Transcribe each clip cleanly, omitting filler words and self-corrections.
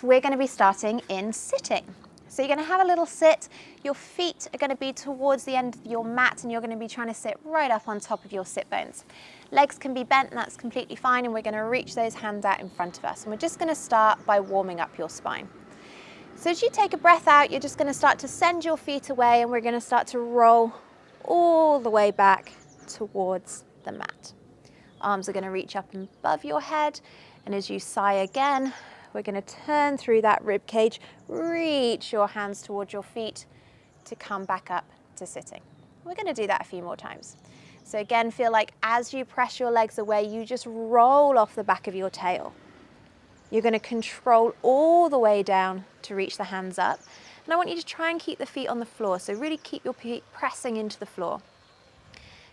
We're going to be starting in sitting. So you're going to have a little sit. Your feet are going to be towards the end of your mat and you're going to be trying to sit right up on top of your sit bones. Legs can be bent and that's completely fine, and we're going to reach those hands out in front of us. And we're just going to start by warming up your spine. So as you take a breath out, you're just going to start to send your feet away and we're going to start to roll all the way back towards the mat. Arms are going to reach up above your head, and as you sigh again, we're going to turn through that rib cage, reach your hands towards your feet to come back up to sitting. We're going to do that a few more times. So again, feel like as you press your legs away, you just roll off the back of your tail. You're going to control all the way down to reach the hands up. And I want you to try and keep the feet on the floor. So really keep your feet pressing into the floor.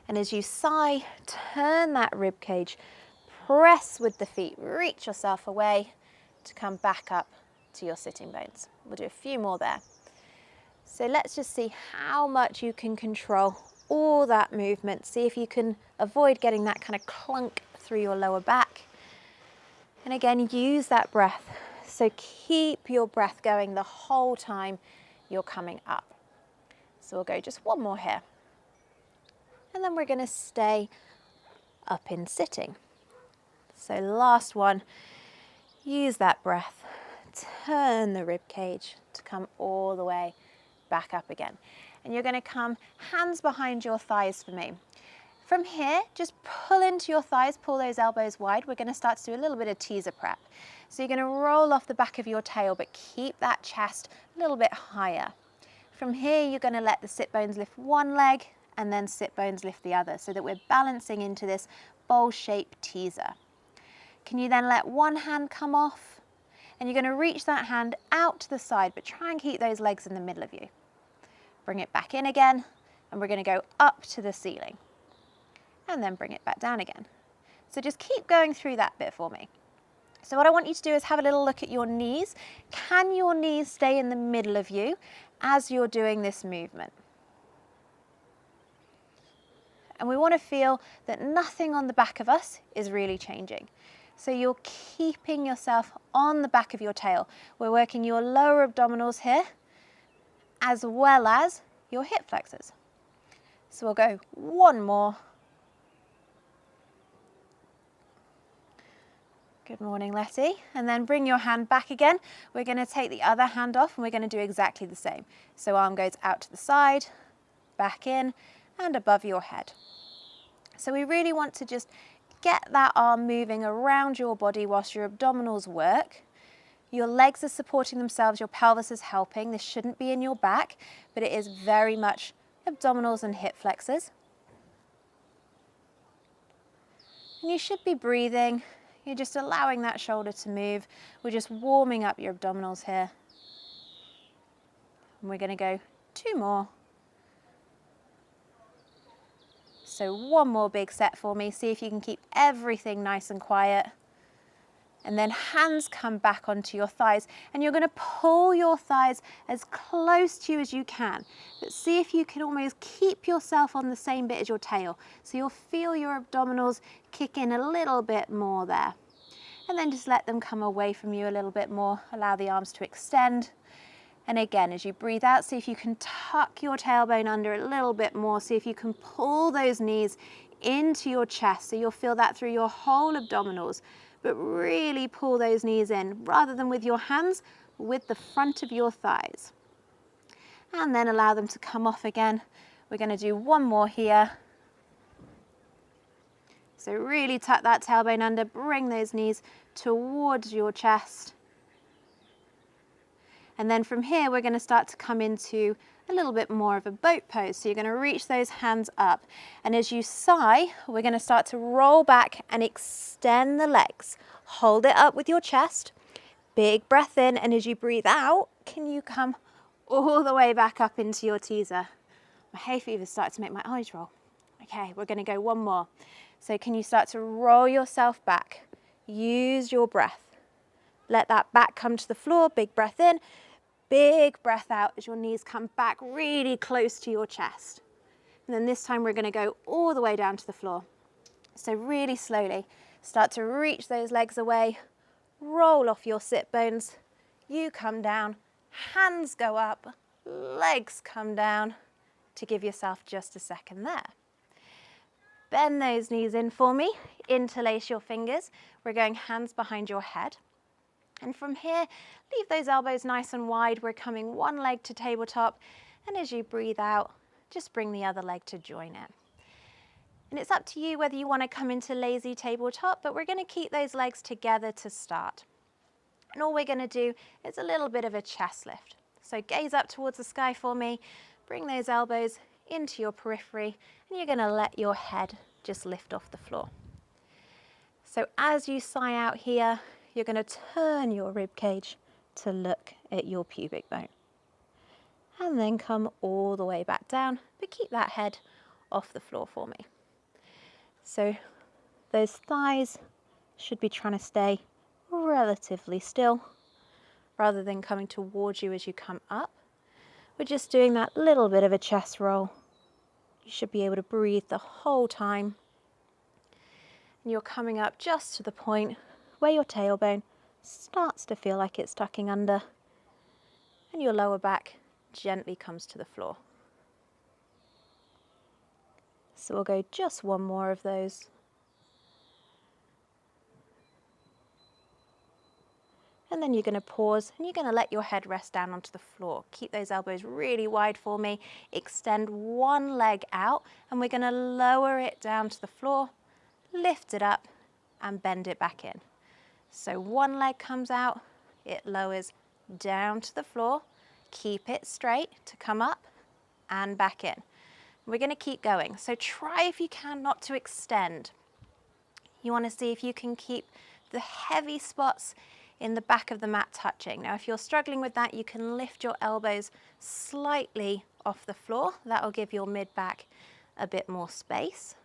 And as you sigh, turn that rib cage, press with the feet, reach yourself away to come back up to your sitting bones. We'll do a few more there. So let's just see how much you can control all that movement. See if you can avoid getting that kind of clunk through your lower back. And again, use that breath. So keep your breath going the whole time you're coming up. So we'll go just one more here. And then we're going to stay up in sitting. So last one. Use that breath, turn the rib cage to come all the way back up again. And you're going to come hands behind your thighs for me. From here, just pull into your thighs, pull those elbows wide. We're going to start to do a little bit of teaser prep. So you're going to roll off the back of your tail, but keep that chest a little bit higher. From here, you're going to let the sit bones lift one leg and then sit bones lift the other, so that we're balancing into this bowl-shaped teaser. Can you then let one hand come off? And you're going to reach that hand out to the side, but try and keep those legs in the middle of you. Bring it back in again, and we're going to go up to the ceiling. And then bring it back down again. So just keep going through that bit for me. So what I want you to do is have a little look at your knees. Can your knees stay in the middle of you as you're doing this movement? And we want to feel that nothing on the back of us is really changing. So you're keeping yourself on the back of your tail. We're working your lower abdominals here, as well as your hip flexors. So we'll go one more. Good morning, Letty. And then bring your hand back again. We're going to take the other hand off and we're going to do exactly the same. So arm goes out to the side, back in, and above your head. So we really want to just get that arm moving around your body whilst your abdominals work. Your legs are supporting themselves, your pelvis is helping. This shouldn't be in your back, but it is very much abdominals and hip flexors. And you should be breathing. You're just allowing that shoulder to move. We're just warming up your abdominals here. And we're going to go two more. So one more big set for me. See if you can keep everything nice and quiet. And then hands come back onto your thighs. And you're going to pull your thighs as close to you as you can. But see if you can almost keep yourself on the same bit as your tail. So you'll feel your abdominals kick in a little bit more there. And then just let them come away from you a little bit more. Allow the arms to extend. And again, as you breathe out, see if you can tuck your tailbone under a little bit more. See if you can pull those knees into your chest. So you'll feel that through your whole abdominals. But really pull those knees in, rather than with your hands, with the front of your thighs. And then allow them to come off again. We're going to do one more here. So really tuck that tailbone under, bring those knees towards your chest. And then from here, we're going to start to come into a little bit more of a boat pose. So you're going to reach those hands up. And as you sigh, we're going to start to roll back and extend the legs. Hold it up with your chest. Big breath in. And as you breathe out, can you come all the way back up into your teaser? My hay fever started to make my eyes roll. Okay, we're going to go one more. So can you start to roll yourself back? Use your breath. Let that back come to the floor. Big breath in. Big breath out as your knees come back really close to your chest. And then this time we're going to go all the way down to the floor. So really slowly start to reach those legs away, roll off your sit bones, you come down, hands go up, legs come down, to give yourself just a second there. Bend those knees in for me, interlace your fingers. We're going hands behind your head. And from here, leave those elbows nice and wide. We're coming one leg to tabletop, and as you breathe out, just bring the other leg to join it. And it's up to you whether you want to come into lazy tabletop, but we're going to keep those legs together to start. And all we're going to do is a little bit of a chest lift. So gaze up towards the sky for me, bring those elbows into your periphery, and you're going to let your head just lift off the floor. So as you sigh out here, you're going to turn your rib cage to look at your pubic bone. And then come all the way back down, but keep that head off the floor for me. So those thighs should be trying to stay relatively still rather than coming towards you as you come up. We're just doing that little bit of a chest roll. You should be able to breathe the whole time. And you're coming up just to the point where your tailbone starts to feel like it's tucking under and your lower back gently comes to the floor. So we'll go just one more of those. And then you're going to pause and you're going to let your head rest down onto the floor. Keep those elbows really wide for me. Extend one leg out and we're going to lower it down to the floor, lift it up and bend it back in. So one leg comes out, it lowers down to the floor. Keep it straight to come up and back in. We're going to keep going. So try if you can not to extend. You want to see if you can keep the heavy spots in the back of the mat touching. Now if you're struggling with that, you can lift your elbows slightly off the floor. That will give your mid-back a bit more space.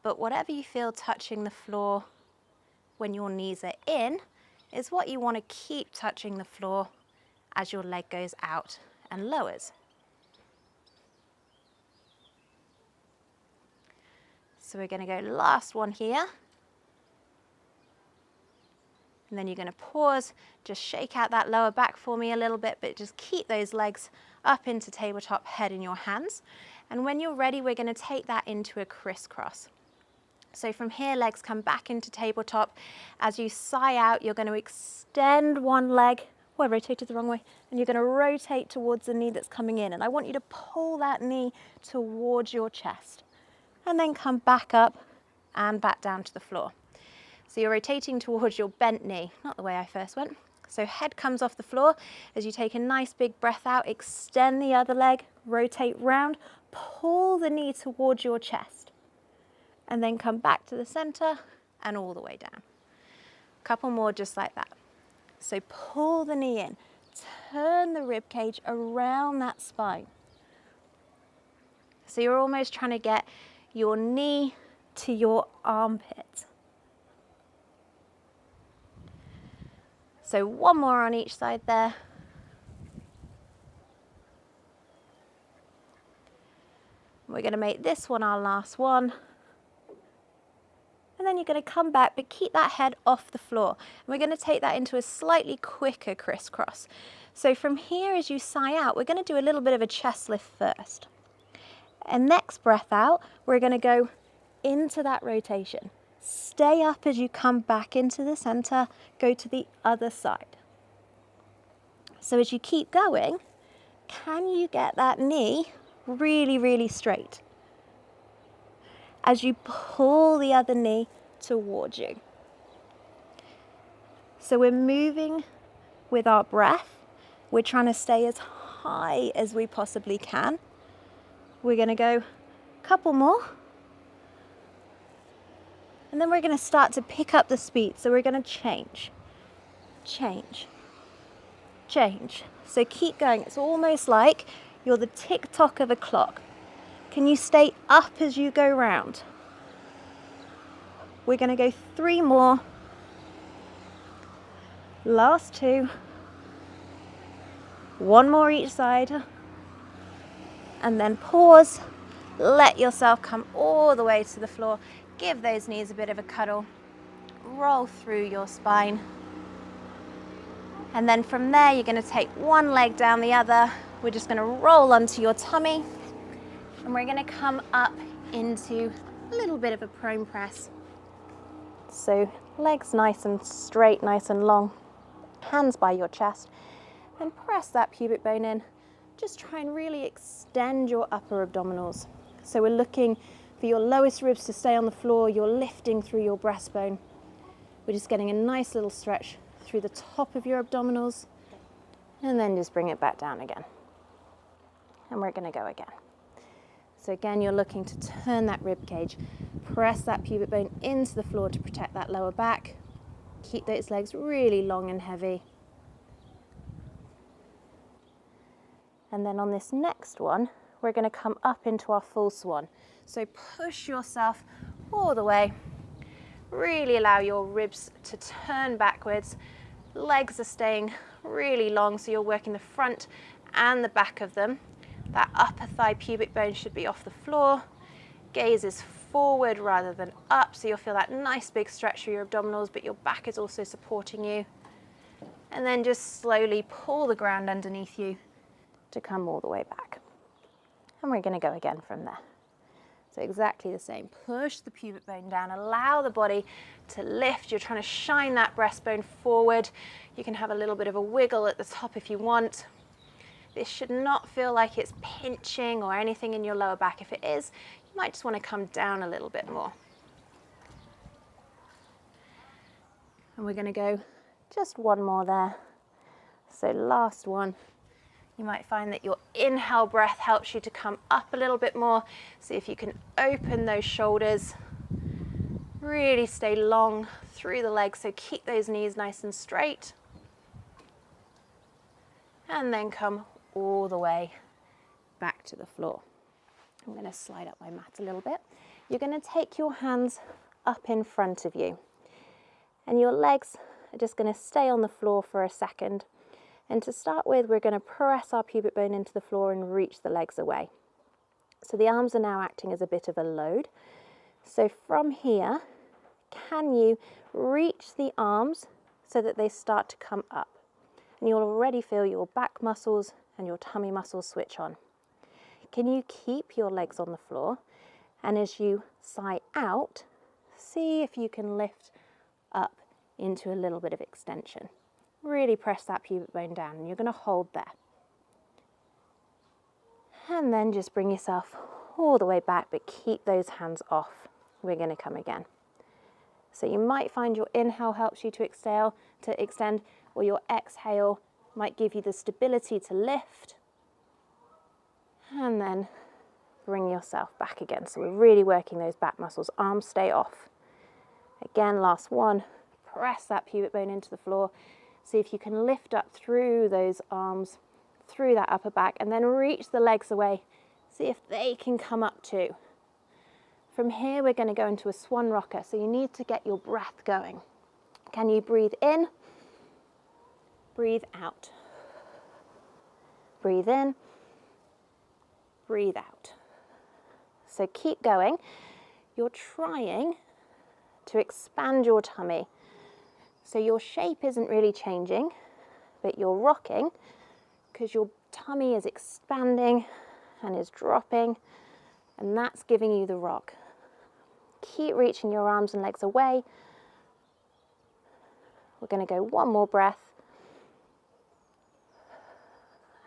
But whatever you feel touching the floor when your knees are in is what you want to keep touching the floor as your leg goes out and lowers. So we're going to go last one here. And then you're going to pause, just shake out that lower back for me a little bit, but just keep those legs up into tabletop, head in your hands. And when you're ready, we're going to take that into a crisscross. So from here, legs come back into tabletop. As you sigh out, you're going to extend one leg. Oh, I rotated the wrong way. And you're going to rotate towards the knee that's coming in. And I want you to pull that knee towards your chest. And then come back up and back down to the floor. So you're rotating towards your bent knee, not the way I first went. So head comes off the floor. As you take a nice big breath out, extend the other leg, rotate round, pull the knee towards your chest. And then come back to the center and all the way down. A couple more just like that. So pull the knee in, turn the rib cage around that spine. So you're almost trying to get your knee to your armpit. So one more on each side there. We're going to make this one our last one. And then you're going to come back, but keep that head off the floor. And we're going to take that into a slightly quicker crisscross. So from here, as you sigh out, we're going to do a little bit of a chest lift first. And next breath out, we're going to go into that rotation. Stay up as you come back into the center, go to the other side. So as you keep going, can you get that knee really, really straight? As you pull the other knee towards you. So we're moving with our breath. We're trying to stay as high as we possibly can. We're going to go a couple more. And then we're going to start to pick up the speed. So we're going to change, change, change. So keep going. It's almost like you're the tick-tock of a clock. Can you stay up as you go round? We're going to go 3 more. Last 2. 1 more each side. And then pause. Let yourself come all the way to the floor. Give those knees a bit of a cuddle. roll through your spine. And then from there, you're going to take one leg down the other. We're just going to roll onto your tummy. And we're going to come up into a little bit of a prone press. So legs nice and straight, nice and long. Hands by your chest. And press that pubic bone in. Just try and really extend your upper abdominals. So we're looking for your lowest ribs to stay on the floor. You're lifting through your breastbone. We're just getting a nice little stretch through the top of your abdominals. And then just bring it back down again. And we're going to go again. So again, you're looking to turn that rib cage. Press that pubic bone into the floor to protect that lower back. Keep those legs really long and heavy. And then on this next one, we're going to come up into our full swan. So push yourself all the way. Really allow your ribs to turn backwards. Legs are staying really long, so you're working the front and the back of them. That upper thigh pubic bone should be off the floor. Gaze is forward rather than up, so you'll feel that nice big stretch through your abdominals, but your back is also supporting you. And then just slowly pull the ground underneath you to come all the way back. And we're going to go again from there. So exactly the same. Push the pubic bone down, allow the body to lift. You're trying to shine that breastbone forward. You can have a little bit of a wiggle at the top if you want. This should not feel like it's pinching or anything in your lower back. If it is, you might just want to come down a little bit more. And we're going to go just one more there. So last one. You might find that your inhale breath helps you to come up a little bit more. See if you can open those shoulders. Really stay long through the legs, so keep those knees nice and straight. And then come all the way back to the floor. I'm going to slide up my mat a little bit. You're going to take your hands up in front of you. And your legs are just going to stay on the floor for a second. And to start with, we're going to press our pubic bone into the floor and reach the legs away. So the arms are now acting as a bit of a load. So from here, can you reach the arms so that they start to come up? And you'll already feel your back muscles and your tummy muscles switch on. Can you keep your legs on the floor? And as you sigh out, see if you can lift up into a little bit of extension. Really press that pubic bone down, and you're going to hold there. And then just bring yourself all the way back, but keep those hands off. We're going to come again. So you might find your inhale helps you to extend, or your exhale might give you the stability to lift. And then bring yourself back again. So we're really working those back muscles. Arms stay off. Again, last one. Press that pubic bone into the floor. See if you can lift up through those arms, through that upper back, and then reach the legs away. See if they can come up too. From here, we're going to go into a swan rocker, so you need to get your breath going. Can you breathe in? Breathe out. Breathe in. Breathe out. So keep going. You're trying to expand your tummy. So your shape isn't really changing, but you're rocking because your tummy is expanding and is dropping, and that's giving you the rock. Keep reaching your arms and legs away. We're going to go one more breath.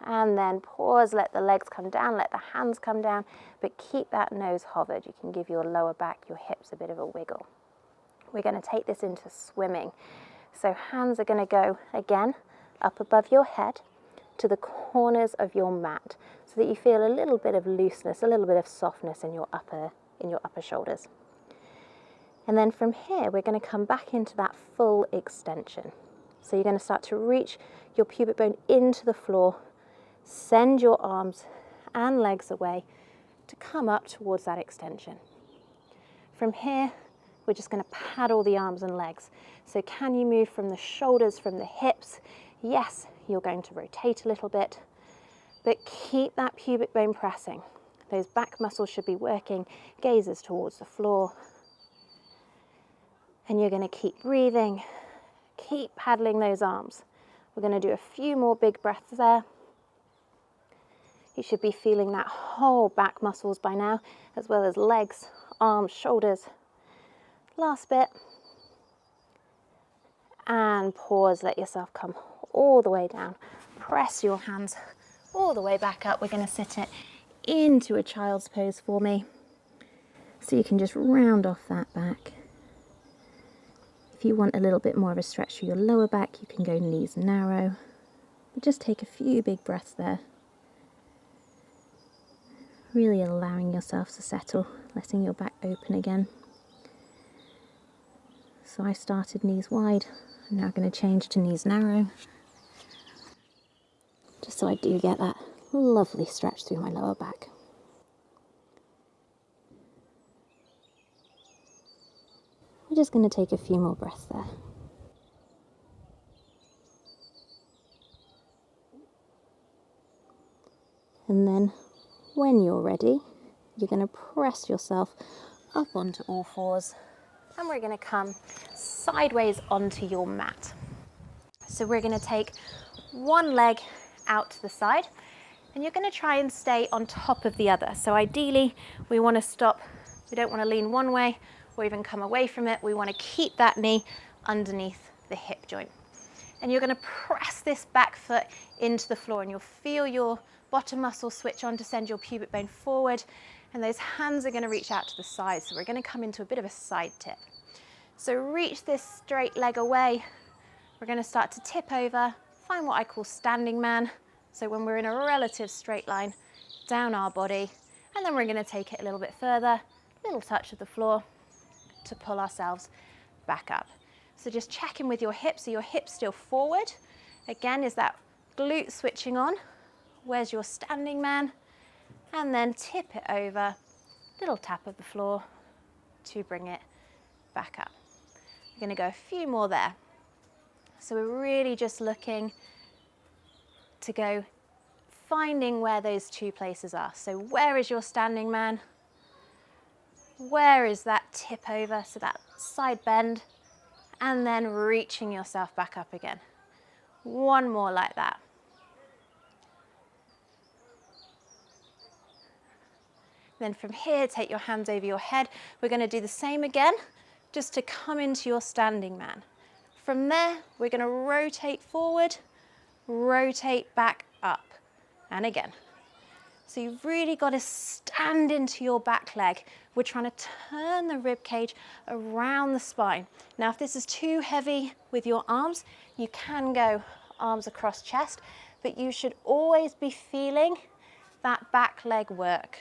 And then pause, let the legs come down, let the hands come down, but keep that nose hovered. You can give your lower back, your hips a bit of a wiggle. We're going to take this into swimming. So hands are going to go, again, up above your head to the corners of your mat so that you feel a little bit of looseness, a little bit of softness in your upper shoulders. And then from here, we're going to come back into that full extension. So you're going to start to reach your pubic bone into the floor, send your arms and legs away to come up towards that extension. From here, we're just going to paddle the arms and legs. So can you move from the shoulders, from the hips? Yes, you're going to rotate a little bit, but keep that pubic bone pressing. Those back muscles should be working, gazes towards the floor. And you're going to keep breathing, keep paddling those arms. We're going to do a few more big breaths there. You should be feeling that whole back muscles by now, as well as legs, arms, shoulders. Last bit. And pause, let yourself come all the way down. Press your hands all the way back up. We're going to sit it into a child's pose for me. So you can just round off that back. If you want a little bit more of a stretch through your lower back, you can go knees narrow. But just take a few big breaths there. Really allowing yourself to settle, letting your back open again. So I started knees wide. I'm now going to change to knees narrow. Just so I do get that lovely stretch through my lower back. We're just going to take a few more breaths there. And then when you're ready, you're going to press yourself up onto all fours, and we're going to come sideways onto your mat. So we're going to take one leg out to the side, and you're going to try and stay on top of the other. So ideally, we want to stop. We don't want to lean one way or even come away from it. We want to keep that knee underneath the hip joint. And you're going to press this back foot into the floor, and you'll feel your bottom muscles switch on to send your pubic bone forward, and those hands are going to reach out to the side. So we're going to come into a bit of a side tip. So reach this straight leg away. We're going to start to tip over, find what I call standing man. So when we're in a relative straight line down our body, and then we're going to take it a little bit further, little touch of the floor to pull ourselves back up. So just check in with your hips. So your hips still forward. Again, is that glute switching on? Where's your standing man? And then tip it over, little tap of the floor to bring it back up. We're going to go a few more there. So we're really just looking to go finding where those two places are. So where is your standing man? Where is that tip over? So that side bend, and then reaching yourself back up again. One more like that. Then from here, take your hands over your head. We're going to do the same again, just to come into your standing man. From there, we're going to rotate forward, rotate back up, and again. So you've really got to stand into your back leg. We're trying to turn the rib cage around the spine. Now, if this is too heavy with your arms, you can go arms across chest, but you should always be feeling that back leg work.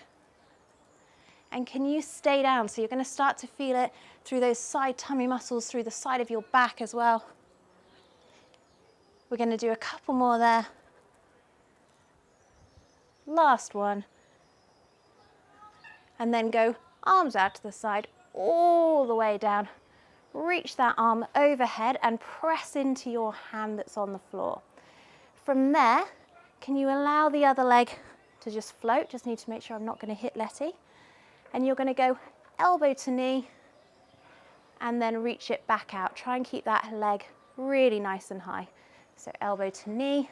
And can you stay down? So you're going to start to feel it through those side tummy muscles, through the side of your back as well. We're going to do a couple more there. Last one. And then go arms out to the side, all the way down. Reach that arm overhead and press into your hand that's on the floor. From there, can you allow the other leg to just float? Just need to make sure I'm not going to hit Letty. And you're going to go elbow to knee and then reach it back out. Try and keep that leg really nice and high. So elbow to knee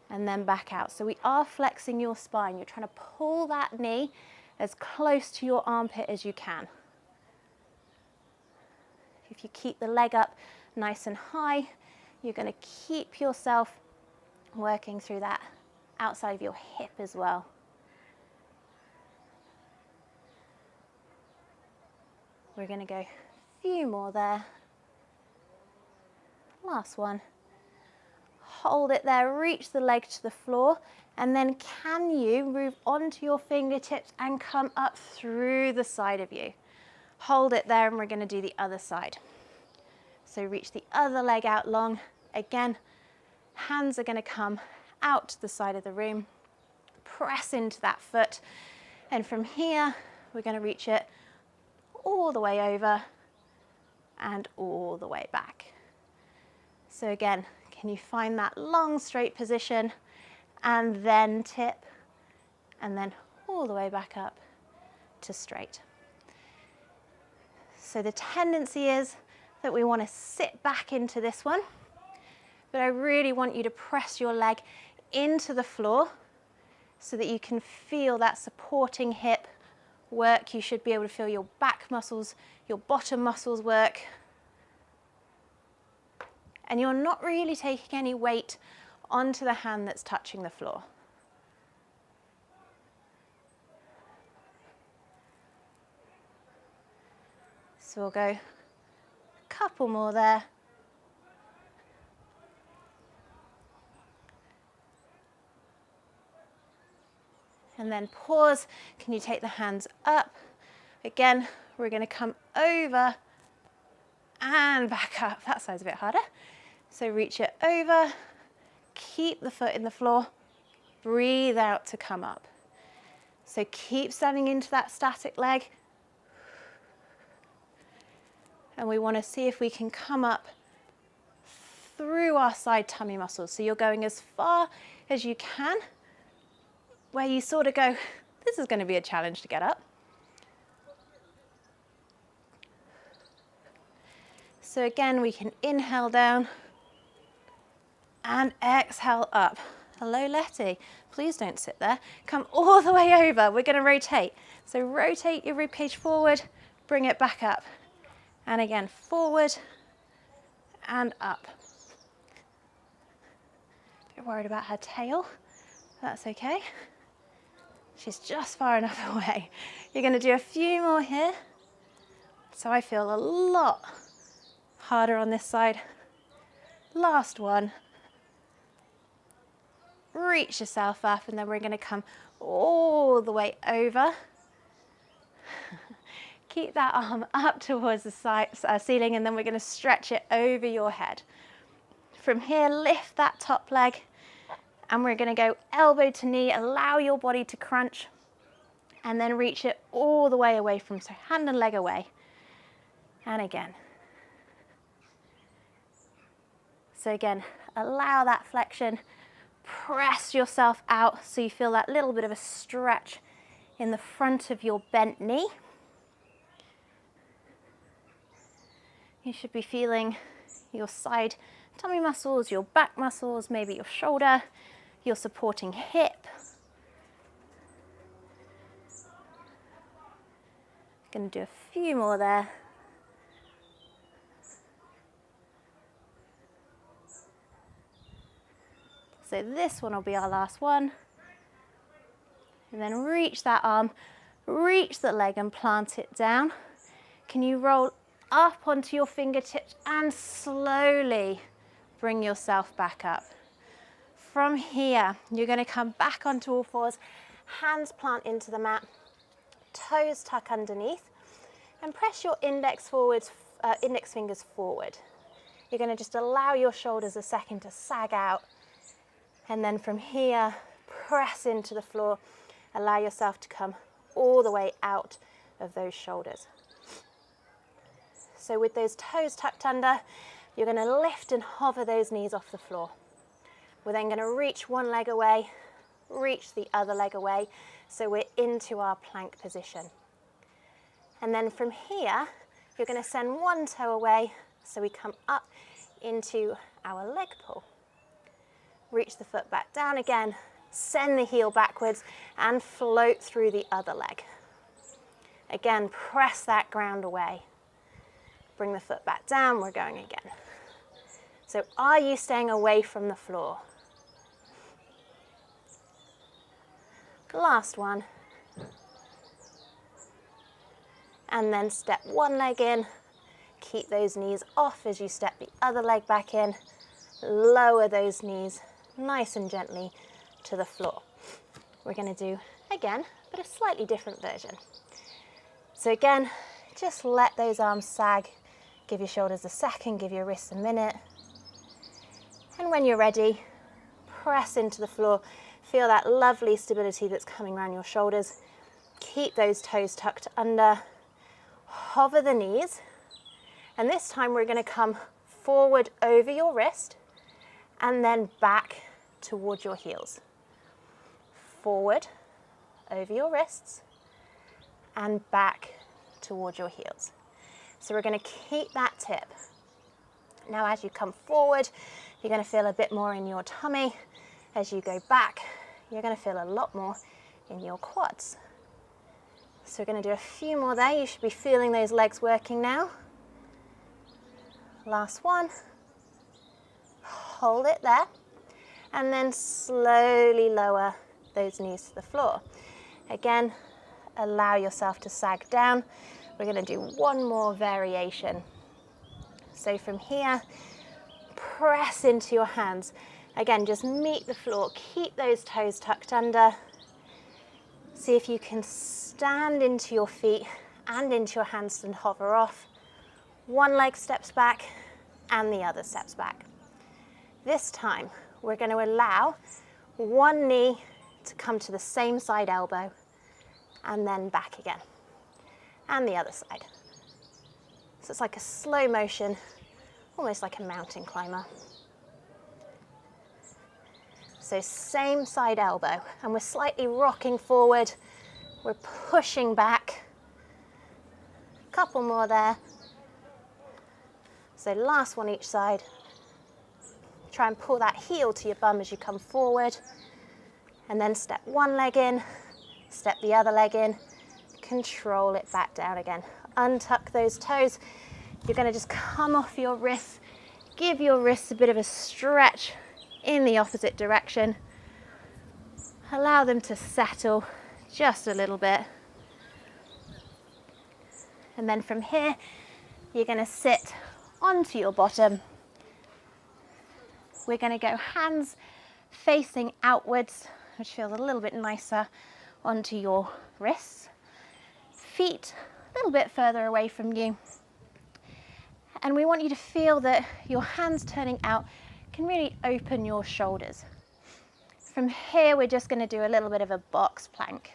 and then back out. So we are flexing your spine. You're trying to pull that knee as close to your armpit as you can. If you keep the leg up nice and high, you're going to keep yourself working through that outside of your hip as well. We're going to go a few more there. Last one. Hold it there, reach the leg to the floor, and then can you move onto your fingertips and come up through the side of you? Hold it there, and we're going to do the other side. So reach the other leg out long. Again, hands are going to come out to the side of the room. Press into that foot, and from here, we're going to reach it all the way over and all the way back. So again, can you find that long straight position and then tip and then all the way back up to straight. So the tendency is that we want to sit back into this one, but I really want you to press your leg into the floor so that you can feel that supporting hip work. You should be able to feel your back muscles, your bottom muscles work. And you're not really taking any weight onto the hand that's touching the floor. So we'll go a couple more there. And then pause. Can you take the hands up? Again, we're going to come over and back up. That side's a bit harder. So reach it over, keep the foot in the floor, breathe out to come up. So keep standing into that static leg. And we want to see if we can come up through our side tummy muscles. So you're going as far as you can, where you sort of go, this is going to be a challenge to get up. So again, we can inhale down and exhale up. Hello, Letty. Please don't sit there. Come all the way over. We're going to rotate. So rotate your ribcage forward, bring it back up. And again, forward and up. A bit worried about her tail. That's okay. She's just far enough away. You're going to do a few more here. So I feel a lot harder on this side. Last one. Reach yourself up, and then we're going to come all the way over. Keep that arm up towards the ceiling, and then we're going to stretch it over your head. From here, lift that top leg, and we're going to go elbow to knee. Allow your body to crunch, and then reach it all the way away from, so hand and leg away. And again. So again, allow that flexion. Press yourself out so you feel that little bit of a stretch in the front of your bent knee. You should be feeling your side tummy muscles, your back muscles, maybe your shoulder, your supporting hip. Going to do a few more there. So this one will be our last one. And then reach that arm, reach the leg and plant it down. Can you roll up onto your fingertips and slowly bring yourself back up? From here, you're going to come back onto all fours, hands plant into the mat, toes tuck underneath, and press your index fingers forward. You're going to just allow your shoulders a second to sag out. And then from here, press into the floor. Allow yourself to come all the way out of those shoulders. So with those toes tucked under, you're going to lift and hover those knees off the floor. We're then going to reach one leg away, reach the other leg away, so we're into our plank position. And then from here, you're going to send one toe away, so we come up into our leg pull. Reach the foot back down again, send the heel backwards and float through the other leg. Again, press that ground away. Bring the foot back down, we're going again. So are you staying away from the floor? Last one. And then step one leg in. Keep those knees off as you step the other leg back in. Lower those knees nice and gently to the floor. We're going to do, again, but a slightly different version. So again, just let those arms sag. Give your shoulders a second, give your wrists a minute. And when you're ready, press into the floor. Feel that lovely stability that's coming around your shoulders. Keep those toes tucked under. Hover the knees. And this time we're going to come forward over your wrist and then back towards your heels. Forward over your wrists and back towards your heels. So we're going to keep that tip Now as you come forward, you're going to feel a bit more in your tummy. As you go back, you're going to feel a lot more in your quads. So we're going to do a few more there. You should be feeling those legs working now. Last one. Hold it there. And then slowly lower those knees to the floor. Again, allow yourself to sag down. We're going to do one more variation. So from here, press into your hands. Again, just meet the floor. Keep those toes tucked under. See if you can stand into your feet and into your hands and hover off. One leg steps back and the other steps back. This time, we're going to allow one knee to come to the same side elbow and then back again. And the other side. So it's like a slow motion, almost like a mountain climber. So same side elbow, and we're slightly rocking forward. We're pushing back. Couple more there. So last one each side. Try and pull that heel to your bum as you come forward. And then step one leg in, step the other leg in. Control it back down again. Untuck those toes. You're going to just come off your wrists. Give your wrists a bit of a stretch in the opposite direction. Allow them to settle just a little bit. And then from here, you're going to sit onto your bottom. We're going to go hands facing outwards, which feels a little bit nicer, onto your wrists. Feet a little bit further away from you. And we want you to feel that your hands turning out can really open your shoulders. From here, we're just going to do a little bit of a box plank.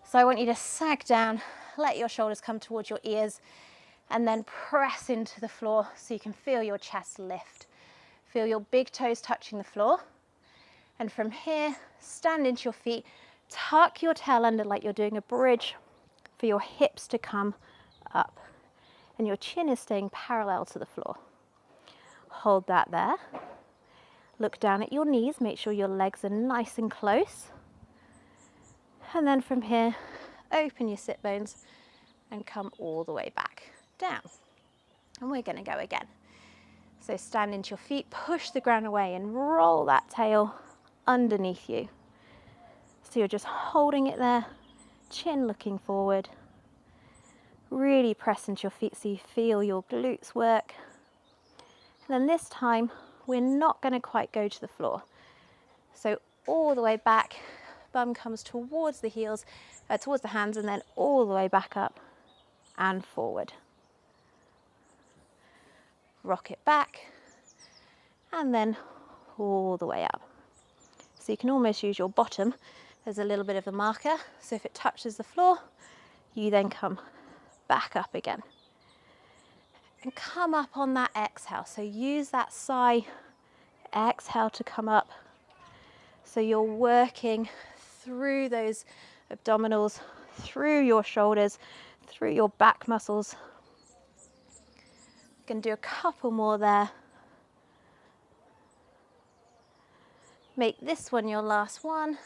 So I want you to sag down, let your shoulders come towards your ears, and then press into the floor so you can feel your chest lift. Feel your big toes touching the floor. And from here, stand into your feet, tuck your tail under like you're doing a bridge for your hips to come up. And your chin is staying parallel to the floor. Hold that there. Look down at your knees, make sure your legs are nice and close. And then from here, open your sit bones and come all the way back down. And we're going to go again. So stand into your feet, push the ground away and roll that tail underneath you. So you're just holding it there, chin looking forward. Really press into your feet so you feel your glutes work. And then this time, we're not going to quite go to the floor. So all the way back, bum comes towards the heels, towards the hands, and then all the way back up and forward. Rock it back, and then all the way up. So you can almost use your bottom as a little bit of a marker. So if it touches the floor, you then come back up again. And come up on that exhale. So use that sigh, exhale to come up. So you're working through those abdominals, through your shoulders, through your back muscles. You can do a couple more there. Make this one your last one.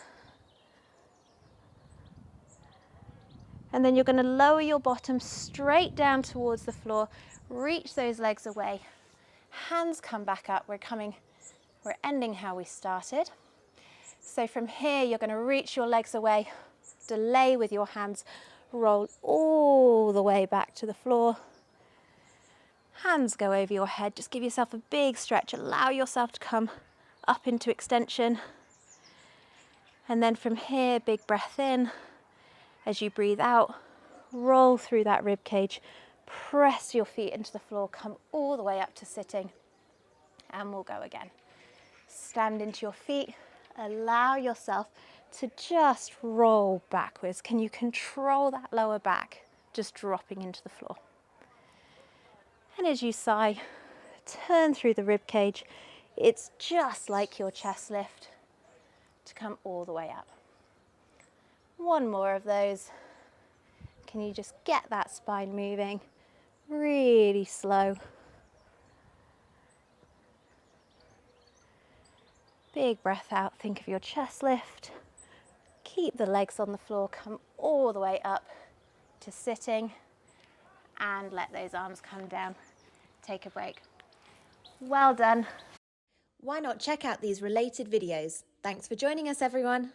And then you're going to lower your bottom straight down towards the floor. Reach those legs away. Hands come back up. We're ending how we started. So from here, you're going to reach your legs away, delay with your hands, roll all the way back to the floor. Hands go over your head. Just give yourself a big stretch. Allow yourself to come up into extension. And then from here, big breath in. As you breathe out, roll through that rib cage. Press your feet into the floor. Come all the way up to sitting. And we'll go again. Stand into your feet. Allow yourself to just roll backwards. Can you control that lower back? Just dropping into the floor. And as you sigh, turn through the rib cage. It's just like your chest lift to come all the way up. One more of those. Can you just get that spine moving? Really slow. Big breath out, think of your chest lift. Keep the legs on the floor, come all the way up to sitting and let those arms come down. Take a break. Well done. Why not check out these related videos? Thanks for joining us, everyone.